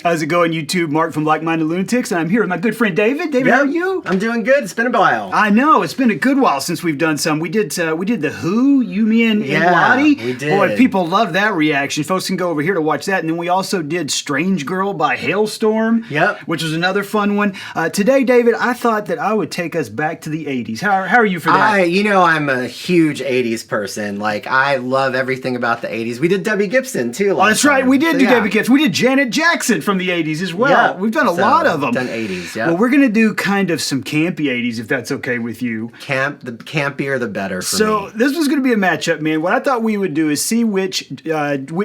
How's it going, YouTube? Mark from Like Minded Lunatics, and I'm here with my good friend David. David, how are you? I'm doing good. It's been a while. I know, it's been a good while since we've done some. We did the Who, you, me, and Lottie. We did. Boy, people loved that reaction. Folks can go over here to watch that. And then we also did Strange Girl by Hailstorm, which was another fun one. Today, David, I thought that I would take us back to the 80s. How are you for that? I'm a huge 80s person. Like, I love everything about the 80s. We did Debbie Gibson, too. Oh, that's right. We did do Debbie Gibson. We did Janet Jackson from the 80s as well. Yeah, we've done a lot of them. Done 80s, yeah. Well, we're going to do kind of some campy 80s, if that's okay with you. The campier, the better for me. So this was going to be a matchup, man. What I thought we would do is see which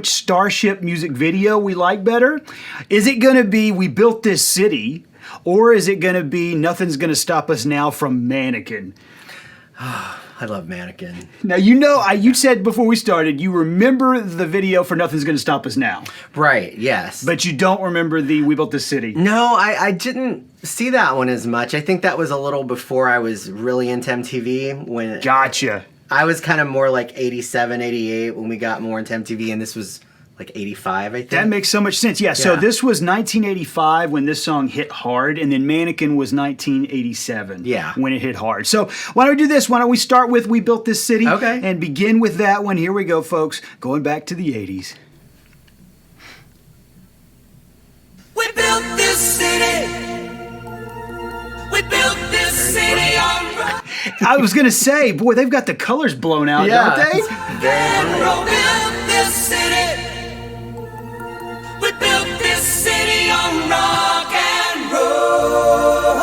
Starship music video we like better. Is it going to be We Built This City, or is it going to be Nothing's Gonna Stop Us Now from Mannequin? I love Mannequin. Now, you said before we started, you remember the video for Nothing's Gonna Stop Us Now. Right, yes. But you don't remember the We Built This City. No, I didn't see that one as much. I think that was a little before I was really into MTV. Gotcha. I was kind of more like 87, 88 when we got more into MTV, and this was like 85, I think. That makes so much sense. Yeah, so this was 1985 when this song hit hard, and then Mannequin was 1987 when it hit hard. So why don't we do this? Why don't we start with We Built This City and begin with that one. Here we go, folks. Going back to the 80s. We built this city. We built this city on rock. I was going to say, boy, they've got the colors blown out, don't they? We built this city. We built this city on rock and roll.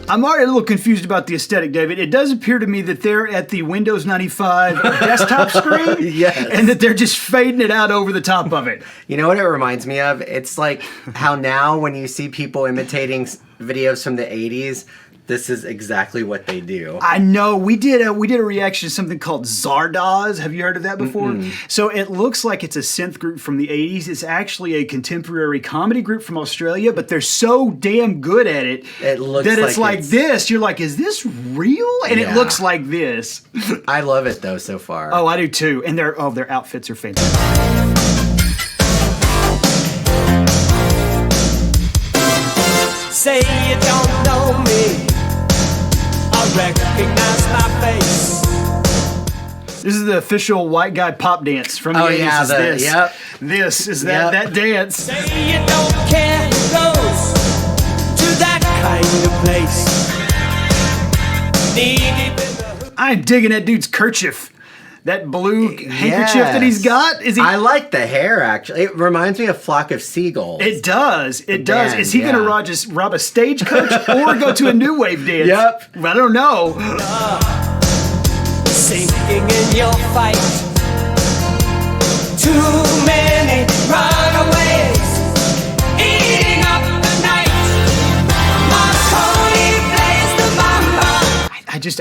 I'm already a little confused about the aesthetic, David. It does appear to me that they're at the Windows 95 desktop screen, and that they're just fading it out over the top of it. You know what it reminds me of? It's like how now when you see people imitating videos from the 80s, this is exactly what they do. I know. We did a reaction to something called Zardoz. Have you heard of that before? So it looks like it's a synth group from the 80s. It's actually a contemporary comedy group from Australia, but they're so damn good at it, that it's like this. You're like, is this real? And it looks like this. I love it though so far. Oh, I do too. And their outfits are fantastic. Say you don't know me. Recognize my face. This is the official white guy pop dance from the 80s. This is that dance. Say you don't care who goes to that kind of place. I'm digging that dude's kerchief. That blue handkerchief that he's got. I like the hair, actually. It reminds me of Flock of Seagulls. It does. It does. Is he going to rob a stagecoach or go to a new wave dance? Yep. I don't know. Sinking in your fight. Too many runaways. Eating up the night. Marconi plays the mama.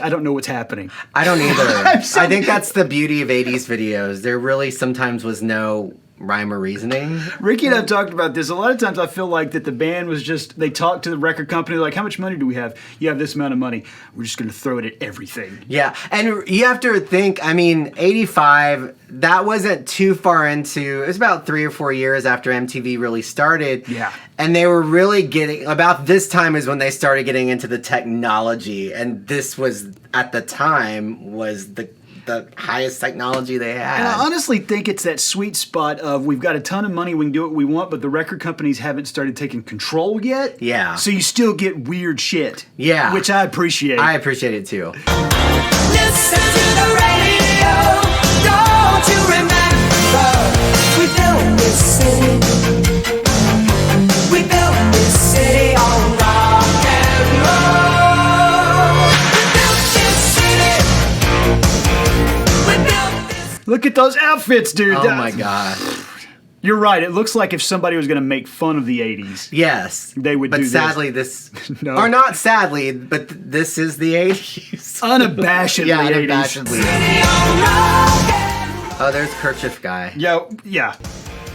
I don't know what's happening. I don't either. I think that's the beauty of 80s videos. There really sometimes was no rhyme or reasoning. Ricky and I've talked about this. A lot of times I feel like that the band was just, they talked to the record company, like, how much money do we have? You have this amount of money. We're just going to throw it at everything. Yeah, and you have to think, 85, that wasn't too far into, it was about 3 or 4 years after MTV really started. Yeah. And they were really getting, about this time is when they started getting into the technology, and this was, at the time, was the highest technology they had. And I honestly think it's that sweet spot of we've got a ton of money, we can do what we want, but the record companies haven't started taking control yet. Yeah. So you still get weird shit. Yeah. Which I appreciate. I appreciate it too. Listen to the radio. Don't you remember? We built this city. We built this city on rock and roll. We built this city. Look at those outfits, dude. Oh my god. You're right. It looks like if somebody was going to make fun of the 80s. Yes. They would do this. But sadly, this... No. Or not sadly, but this is the 80s. Unabashedly 80s. Unabashedly. Oh, there's Kerchief Guy. Yeah.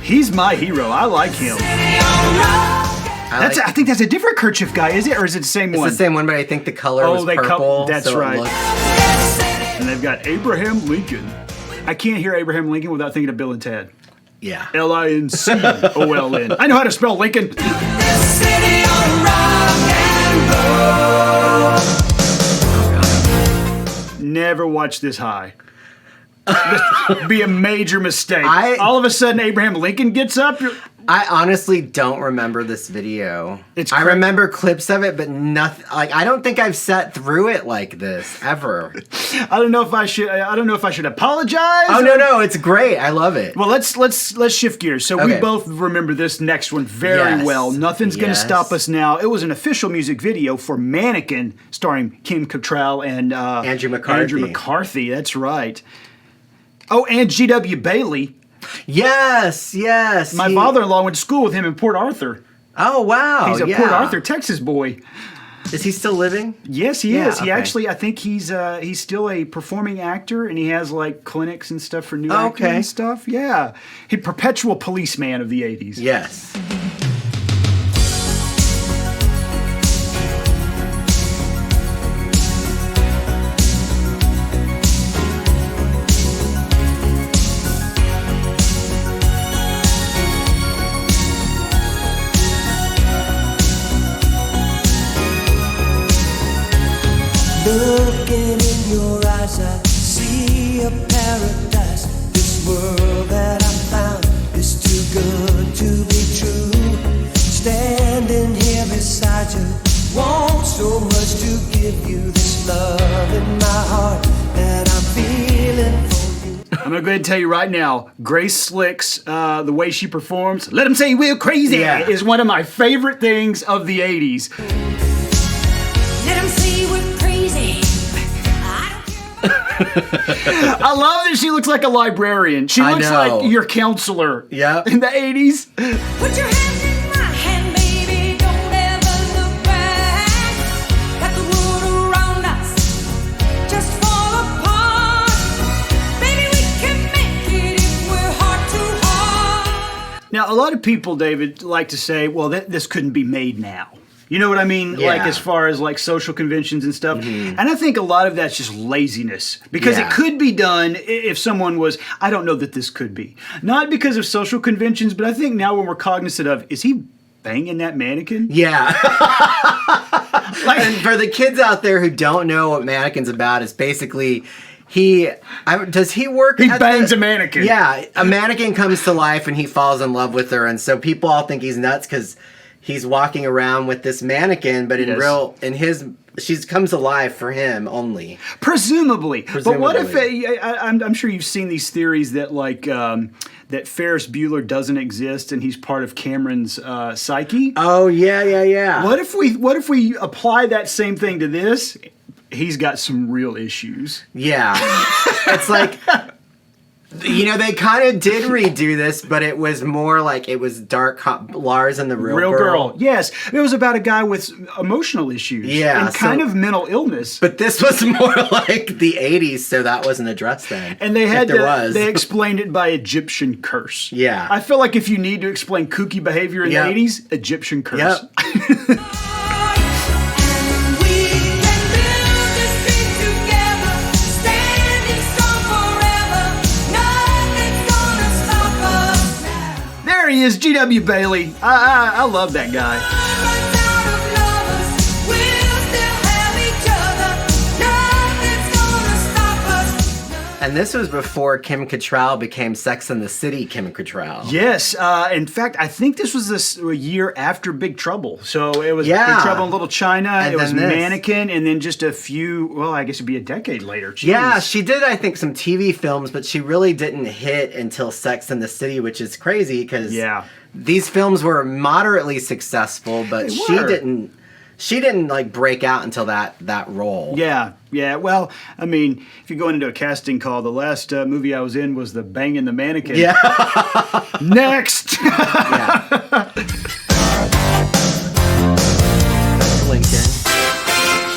He's my hero. I like him. I think that's a different kerchief guy, is it? Or is it the same one? It's the same one, but I think the color was purple. That's so right. It looks... And they've got Abraham Lincoln. I can't hear Abraham Lincoln without thinking of Bill and Ted. Yeah. Lincoln. I know how to spell Lincoln. Never watch this high. This be a major mistake. All of a sudden, Abraham Lincoln gets up. I honestly don't remember this video. I remember clips of it, but nothing. Like, I don't think I've sat through it like this ever. I don't know if I should. I don't know if I should apologize. Oh no, it's great. I love it. Well, let's shift gears. So we both remember this next one very well. Nothing's gonna stop us now. It was an official music video for Mannequin, starring Kim Cattrall and Andrew McCarthy. Andrew McCarthy. That's right. Oh, and G.W. Bailey. Yes. My father-in-law went to school with him in Port Arthur. Oh, wow. He's a Port Arthur, Texas boy. Is he still living? Yes, he is. He actually, I think he's still a performing actor, and he has like clinics and stuff for new actors and stuff. Yeah. He perpetual policeman of the 80s. Yes. Looking in your eyes, I see a paradise. This world that I found is too good to be true. Standing here beside you, want so much to give you this love in my heart that I'm feeling for you. I'm gonna go ahead and tell you right now, Grace Slick's the way she performs, "Let 'em say we're crazy," is one of my favorite things of the 80s. Let 'em say we're crazy. I love that she looks like a librarian. She looks like your counselor in the 80s. Put your hand in my hand, baby. Don't ever look back. Got the world around us. Just fall apart. Baby, we can make it if we're heart to heart. Now, a lot of people, David, like to say, well, this couldn't be made now. You know what I mean? Yeah. Like as far as like social conventions and stuff. Mm-hmm. And I think a lot of that's just laziness. Because it could be done if someone was, I don't know that this could be. Not because of social conventions, but I think now when we're cognizant of, is he banging that mannequin? Yeah. And for the kids out there who don't know what Mannequin's about, it's basically... does he work? He bangs a mannequin. Yeah, a mannequin comes to life and he falls in love with her, and so people all think he's nuts because he's walking around with this mannequin, but she comes alive for him only. Presumably. But what if I'm sure you've seen these theories that like that Ferris Bueller doesn't exist and he's part of Cameron's psyche? Oh yeah. What if we apply that same thing to this? He's got some real issues. Yeah. It's like, you know, they kind of did redo this, but it was more like it was dark Lars and the Real Girl. Yes. It was about a guy with emotional issues. Yeah. And kind of mental illness. But this was more like the 80s, so that wasn't addressed then. And they they explained it by Egyptian curse. Yeah. I feel like if you need to explain kooky behavior in the 80s, Egyptian curse. Yep. He is G.W. Bailey. I love that guy. And this was before Kim Cattrall became Sex and the City Kim Cattrall. Yes. In fact, I think this was a year after Big Trouble. So it was Big Trouble in Little China. And it was Mannequin. And then just a few, well, I guess it'd be a decade later. Jeez. Yeah, she did, I think, some TV films, but she really didn't hit until Sex and the City, which is crazy because these films were moderately successful, but she didn't like break out until that role. Yeah. Well, I mean, if you're going into a casting call, the last movie I was in was the Banging the Mannequin. Yeah. Next.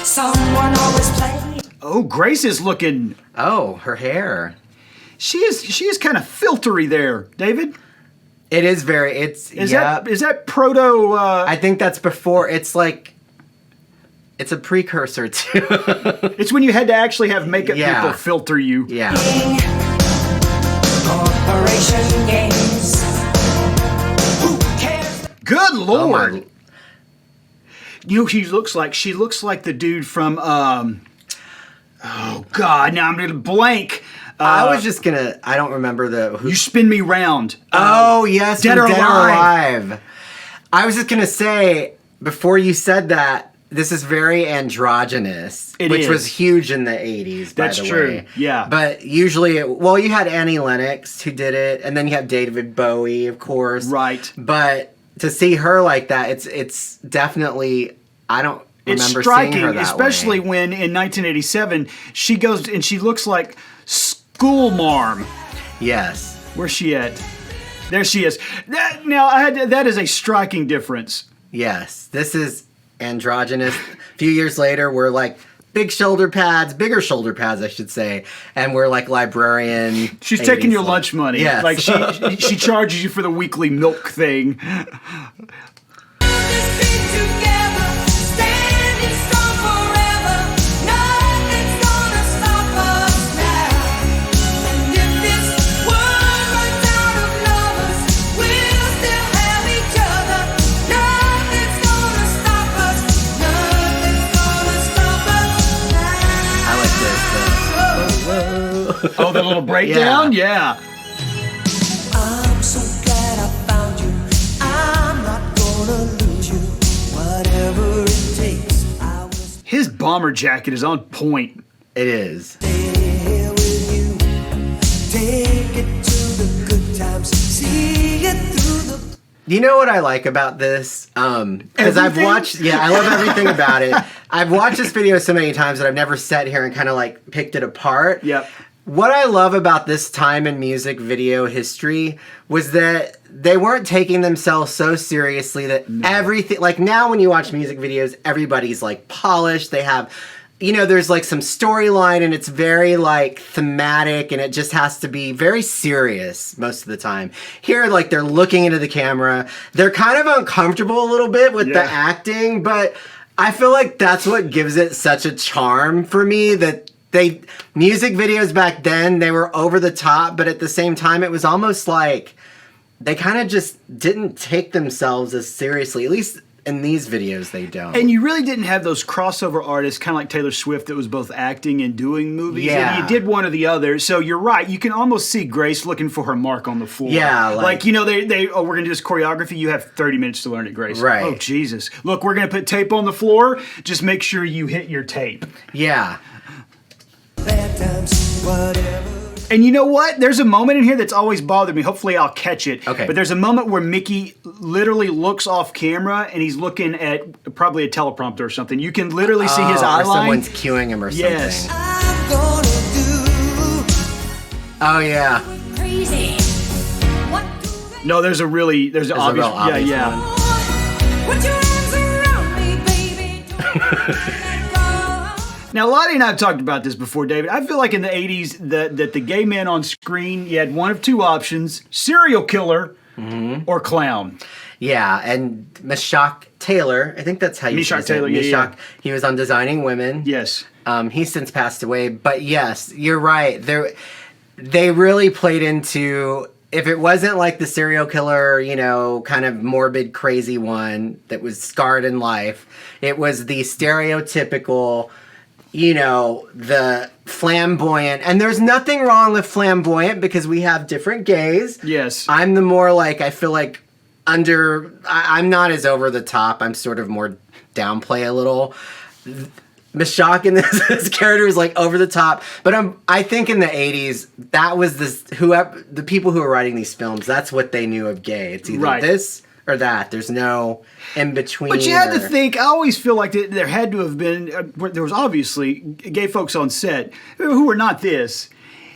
Someone always plays. Oh, Grace is looking. Oh, her hair. She is kind of filtery there, David. It is very. It's is that proto? I think that's before. It's like. It's a precursor to. It's when you had to actually have makeup people filter you. Yeah. Corporation games. Who cares? Good Lord. You know, she looks like the dude from. Oh God! Now I'm gonna blank. I was just gonna. I don't remember the. You Spin Me Round. Oh yes, Dead or Alive. I was just gonna say before you said that. This is very androgynous, which was huge in the 80s, by the way. That's true, yeah. But usually, you had Annie Lennox who did it, and then you have David Bowie, of course. Right. But to see her like that, it's definitely, I don't remember striking, seeing her that especially way. when in 1987, she goes and she looks like School Marm. Yes. Where's she at? There she is. That is a striking difference. Yes. This is androgynous. A few years later, we're like bigger shoulder pads, I should say, and we're like librarian. She's taking your lunch money. Yes. Like she charges you for the weekly milk thing. Oh, the little breakdown? Yeah. I'm so glad I found you. I'm not gonna lose you. Whatever it takes, I will His bomber jacket is on point. It is. stay here with you. Take it to the good times. See it through the. You know what I like about this? Because I've watched, I love everything about it. I've watched this video so many times that I've never sat here and kind of like picked it apart. Yep. What I love about this time in music video history was that they weren't taking themselves so seriously that everything, like now when you watch music videos, everybody's like polished. They have, there's like some storyline and it's very like thematic and it just has to be very serious most of the time. Here, like they're looking into the camera. They're kind of uncomfortable a little bit with the acting, but I feel like that's what gives it such a charm for me that music videos back then, they were over the top, but at the same time, it was almost like they kind of just didn't take themselves as seriously. At least in these videos, they don't. And you really didn't have those crossover artists, kind of like Taylor Swift, that was both acting and doing movies. Yeah. And you did one or the other. So you're right. You can almost see Grace looking for her mark on the floor. Yeah. Like we're going to do this choreography. You have 30 minutes to learn it, Grace. Right. Oh, Jesus. Look, we're going to put tape on the floor. Just make sure you hit your tape. Yeah. Bad times, whatever. And you know what? There's a moment in here that's always bothered me. Hopefully I'll catch it. Okay. But there's a moment where Mickey literally looks off camera and he's looking at probably a teleprompter or something. You can literally see his eye or line. someone's cueing him or Yes. something. I'm gonna do. Oh, yeah. Crazy. What do No, there's an There's a obvious, real obvious yeah. one. Put your arms around me, baby. Don't let go. Now, Lottie and I have talked about this before, David. I feel like in the 80s that the gay men on screen, you had one of two options, serial killer or clown. Yeah, and Meshack Taylor, I think that's how you say Meshack Taylor, it. yeah. He was on Designing Women. Yes. He's since passed away, but yes, you're right. They really played into, if it wasn't like the serial killer, kind of morbid, crazy one that was scarred in life, it was the stereotypical, the flamboyant, and there's nothing wrong with flamboyant because we have different gays. Yes. I'm the more like, I feel like I'm not as over the top. I'm sort of more downplay a little. Meshack in this character is like over the top, but I think in the 80s that was the people who were writing these films, that's what they knew of gay. It's either this or that. There's no in between. But you had to think, I always feel like there had to have been, there was obviously gay folks on set who were not this.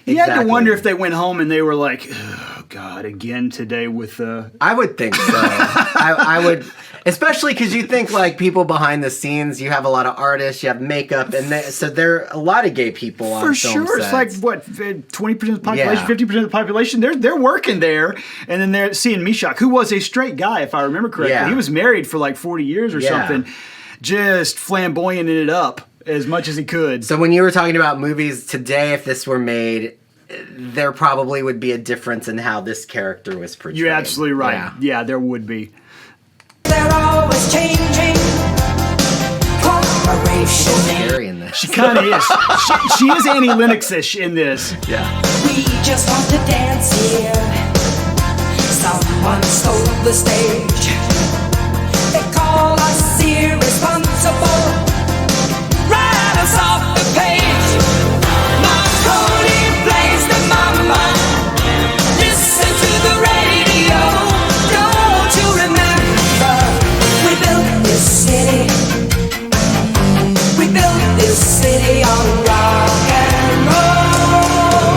You had to wonder if they went home and they were like, oh, God, again today with I would think so. I would. Especially because you think like people behind the scenes, you have a lot of artists, you have makeup, and so there are a lot of gay people on film sure. sets. It's like what 20% of the population, Yeah. 50% of the population. They're working there, and then they're seeing Mishak, who was a straight guy, if I remember correctly. Yeah. He was married for like 40 years or Yeah. something, just flamboyanting it up as much as he could. So when you were talking about movies today, if this were made, there probably would be a difference in how this character was portrayed. You're absolutely right. Yeah. Yeah, there would be. They're always changing. Corporations. Scary in this. She kind of is. She is Annie Lennox-ish in this. Yeah. We just want to dance here. Someone stole the stage. They call us irresponsible. Write us off the page. Marconi plays the mama. Listen to the radio. Don't you remember? We built this city. We built this city on rock and roll.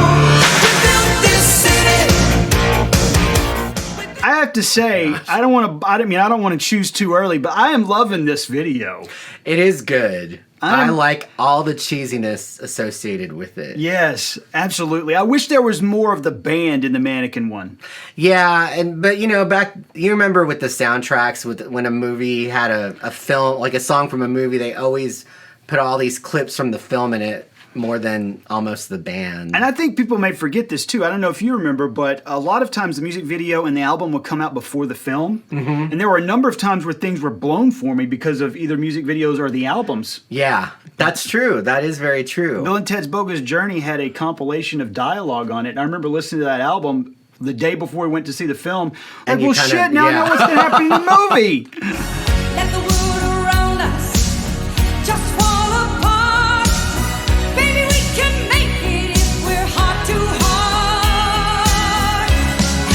We built this city. I have to say, I don't want to choose too early, but I am loving this video. It is good. I like all the cheesiness associated with it. Yes, absolutely. I wish there was more of the band in the Mannequin one. Yeah, but you remember with the soundtracks, when a movie had a film, like a song from a movie, they always put all these clips from the film in it more than almost the band. And I think people may forget this too. I don't know if you remember, but a lot of times the music video and the album would come out before the film. Mm-hmm. And there were a number of times where things were blown for me because of either music videos or the albums. Yeah, that's true. That is very true. Bill and Ted's Bogus Journey had a compilation of dialogue on it. And I remember listening to that album the day before we went to see the film. Like, well, shit, now I know what's going to happen in the movie. Let the world around us just fall apart. Baby, we can make it if we're heart to heart.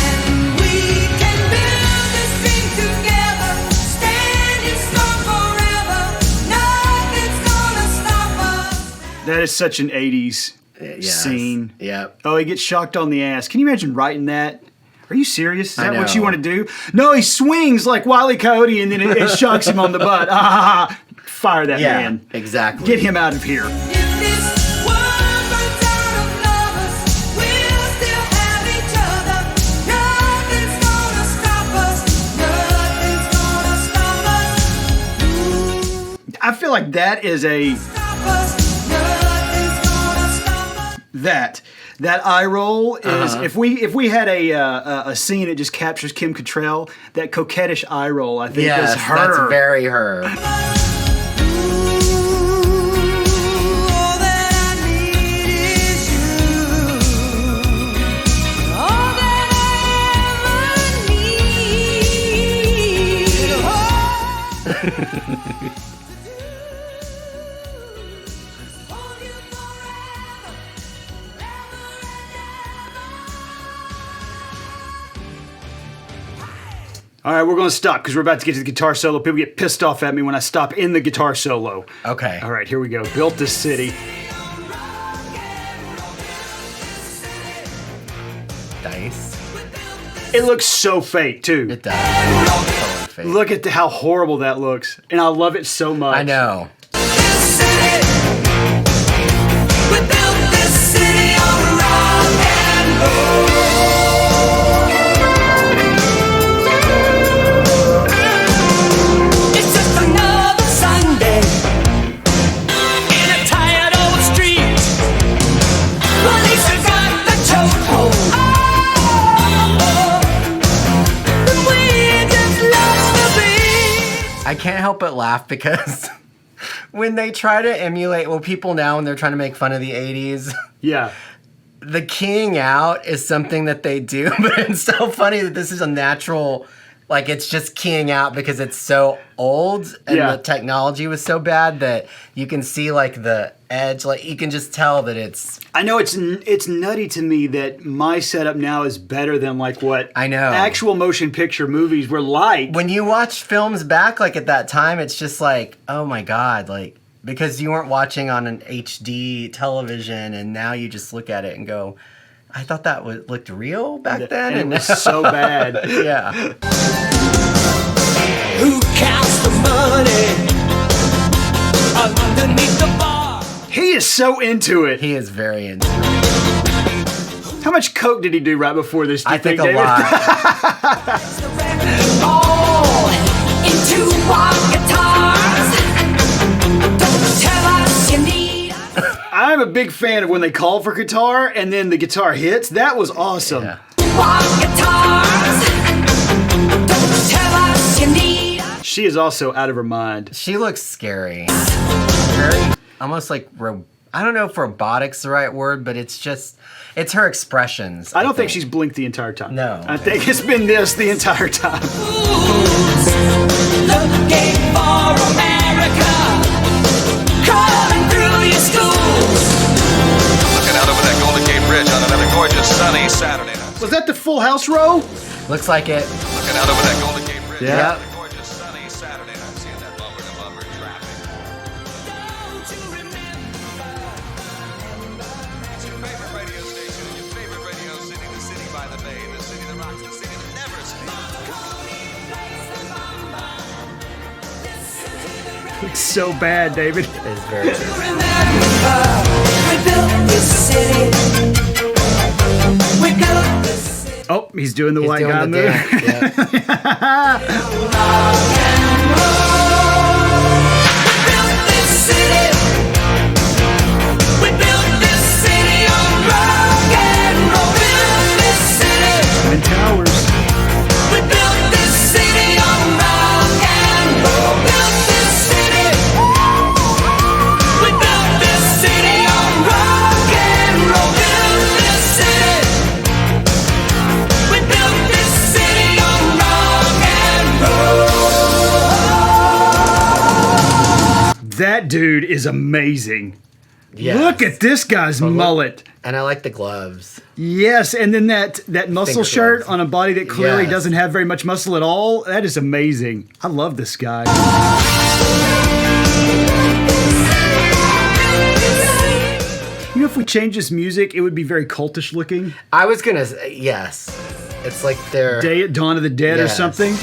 And we can build this dream together, standing strong forever. Nothing's gonna stop us. That is such an 80s Yes. scene. Yep. Oh, he gets shocked on the ass. Can you imagine writing that? Are you serious? Is I that what you know. want to do? No, he swings like Wile E. Coyote and then it shocks him on the butt. Fire that Yeah, man. exactly. Get him out of here. If this world runs out of lovers, we'll still have each other. Nothing's gonna stop us. Nothing's gonna stop us. I feel like that is a Stop us. Nothing's gonna stop us. that eye roll is if we had a scene that just captures Kim Cattrall, that coquettish eye roll I think Yes, is her. that's very her. All that I need is you. All that I ever need. Hold you forever, forever and All right, we're going to stop because we're about to get to the guitar solo. People get pissed off at me when I stop in the guitar solo. Okay. All right, here we go. Built this city. Dice. It looks so fake too. It does. Totally fake. Look at how horrible that looks, and I love it so much. I know. This city. We built this city on rock and roll. It's just another Sunday in a tired old street. Police have got the chokehold. And we just lost the beat. I can't help but laugh because when they try to emulate, people now when they're trying to make fun of the 80s, Yeah. the keying out is something that they do, but it's so funny that this is a natural, like it's just keying out because it's so old and Yeah. the technology was so bad that you can see like the edge, like you can just tell that it's, I know it's nutty to me that my setup now is better than like what I know. actual motion picture movies were like. when you watch films back like at that time, it's just like, oh my God, like, because you weren't watching on an HD television and now you just look at it and go, I thought that looked real back then. and it was so bad. Yeah. Who counts the money underneath the bar? He is so into it. He is very into it. How much coke did he do right before this? Do you I think a David? lot. All into our guitars. Don't tell us you need. I'm a big fan of when they call for guitar and then the guitar hits. That was awesome. Yeah. Our guitars. Don't tell us you need. She is also out of her mind. She looks scary. Very, almost like, I don't know if robotic's the right word, but it's her expressions. I don't think she's blinked the entire time. No. I think it's been this the entire time. Looking for America. Calling through your schools. Looking out over that Golden Gate Bridge on another gorgeous sunny Saturday night. Was that the Full House row? Looks like it. Looking out over that Golden Gate Bridge Yeah. on another gorgeous sunny Saturday night. Seeing that bumper to bumper traffic. It's your favorite radio station and your favorite radio city, the city by the bay, the city that rocks, the city that never sleeps. Looks so bad, David. It's very good. We built this city. We built this city. Oh, he's doing the He's white doing guy the move. dance, yeah. Built this city. We built this city on rock and roll. Built this city. Twin Towers. We built this city on rock and roll. Built this city. We built this city on rock and roll. Built this city. We built this city on rock and roll. That dude is amazing. Yes. Look at this guy's mullet. And I like the gloves. Yes, and then that muscle Finger shirt gloves. on a body that clearly Yes. doesn't have very much muscle at all. That is amazing. I love this guy. You know, if we change his music, it would be very cultish looking. I was gonna say, yes. It's like they're... Day at Dawn of the Dead or Yes. something.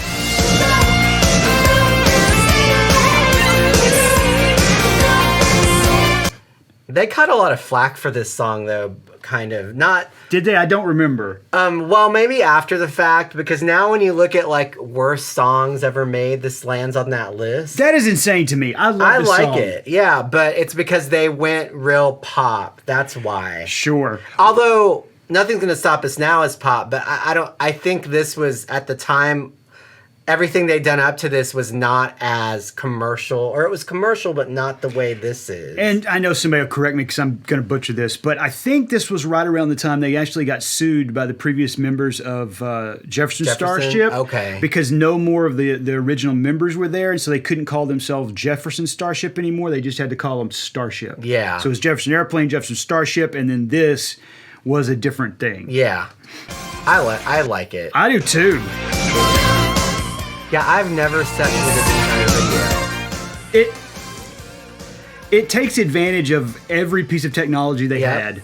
They cut a lot of flack for this song, though, kind of. Not... Did they? I don't remember. Well, maybe after the fact, because now when you look at, like, worst songs ever made, this lands on that list. That is insane to me. I love I this like song. it, yeah, but it's because they went real pop. That's why. Sure. Although Nothing's Gonna Stop Us Now is pop, but I think this was, at the time, everything they'd done up to this was not as commercial, or it was commercial, but not the way this is. And I know somebody will correct me because I'm going to butcher this, but I think this was right around the time they actually got sued by the previous members of Jefferson Starship. Okay. Because no more of the original members were there, and so they couldn't call themselves Jefferson Starship anymore. They just had to call them Starship. Yeah. So it was Jefferson Airplane, Jefferson Starship, and then this was a different thing. Yeah. I like it. I do too. Yeah, I've never sat through this entire video. It takes advantage of every piece of technology they Yep. had.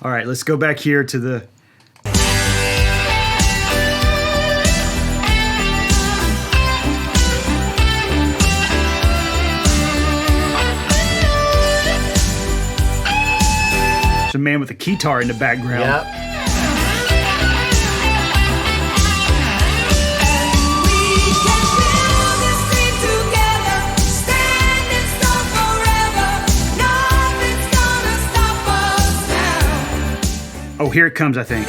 All right, let's go back here to the... There's a man with a guitar in the background. Yep. Oh, here it comes, I think.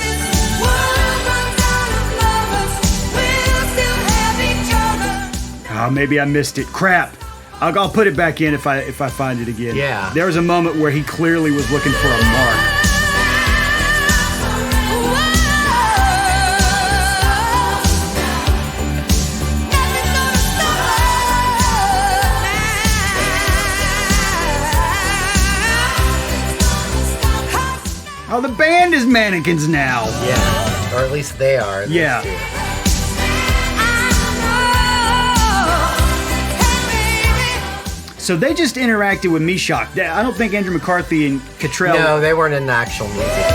Oh, maybe I missed it. Crap. I'll put it back in if I find it again. Yeah. There was a moment where he clearly was looking for a mark. Oh, the band is Mannequins now. Yeah. Or at least they are. those Yeah. two. So they just interacted with Meshock. I don't think Andrew McCarthy and Cottrell... No, they weren't in the actual music video.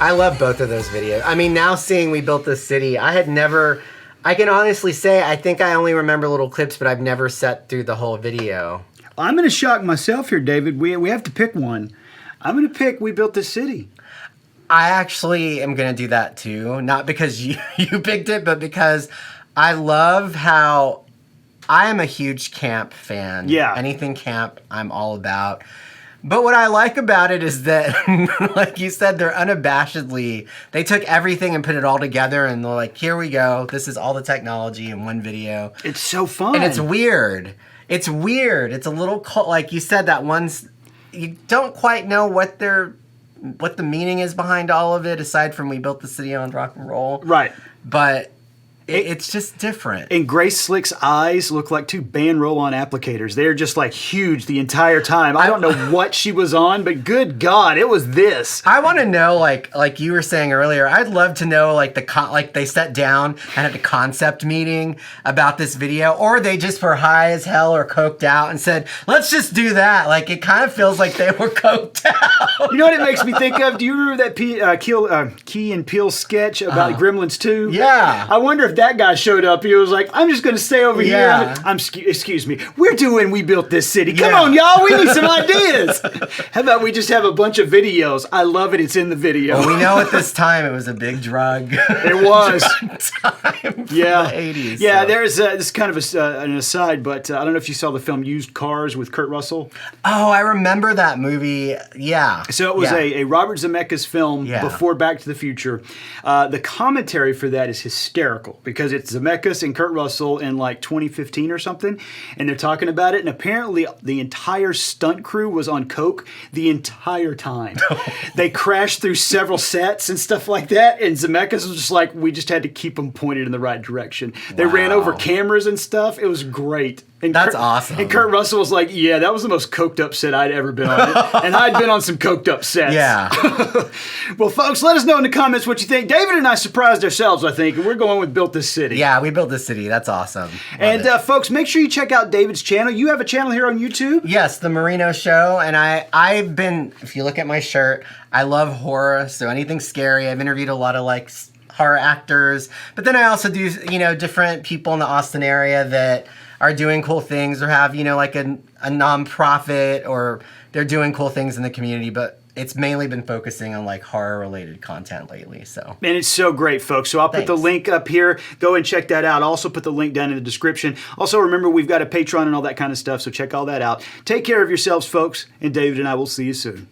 I love both of those videos. I mean, now seeing We Built This City, I had never... I can honestly say I think I only remember little clips, but I've never sat through the whole video. I'm going to shock myself here, David. We have to pick one. I'm going to pick We Built This City. I actually am going to do that too. Not because you picked it, but because I love how I am a huge camp fan. Yeah. Anything camp, I'm all about. But what I like about it is that, like you said, they're unabashedly, they took everything and put it all together and they're like, here we go. This is all the technology in one video. It's so fun. And it's weird. It's weird. It's a little, like you said, that one's, you don't quite know what the meaning is behind all of it, aside from we built the city on rock and roll. Right. But it's just different. And Grace Slick's eyes look like 2 band roll-on applicators. They're just like huge the entire time. I don't know what she was on, but good God, it was this. I want to know, like you were saying earlier, I'd love to know, like they sat down and had a concept meeting about this video, or they just were high as hell or coked out and said, let's just do that. Like, it kind of feels like they were coked out. You know what it makes me think of? Do you remember that Key and Peele sketch about Gremlins 2? Yeah. I wonder if that guy showed up. He was like, I'm just going to stay over here. Excuse me. We're doing We Built This City. Come on, y'all. We need some ideas. How about we just have a bunch of videos? I love it. It's in the video. Well, we know at this time it was a big drug. It was. Time for Yeah. the 80s. Yeah, so. there's this kind of an aside, but I don't know if you saw the film Used Cars with Kurt Russell. Oh, I remember that movie. Yeah. So it was a Robert Zemeckis film before Back to the Future. The commentary for that is hysterical because it's Zemeckis and Kurt Russell in like 2015 or something, and they're talking about it, and apparently the entire stunt crew was on coke the entire time. They crashed through several sets and stuff like that, and Zemeckis was just like, we just had to keep them pointed in the right direction. They ran over cameras and stuff. It was great. And That's awesome. And Kurt Russell was like, yeah, that was the most coked up set I'd ever been on. And I'd been on some coked up sets. Yeah. Well, folks, let us know in the comments what you think. David and I surprised ourselves, I think, and we're going with Built This City. Yeah, we built this city. That's awesome. And folks, make sure you check out David's channel. You have a channel here on YouTube? Yes, the Marino Show, and I've been, if you look at my shirt, I love horror, so anything scary. I've interviewed a lot of like horror actors, but then I also do, different people in the Austin area that are doing cool things or have, like a nonprofit, or they're doing cool things in the community, but it's mainly been focusing on like horror related content lately. So, and it's so great, folks. So I'll put the link up here. Go and check that out. I'll also put the link down in the description. Also, remember, we've got a Patreon and all that kind of stuff, so check all that out. Take care of yourselves, folks, and David and I will see you soon.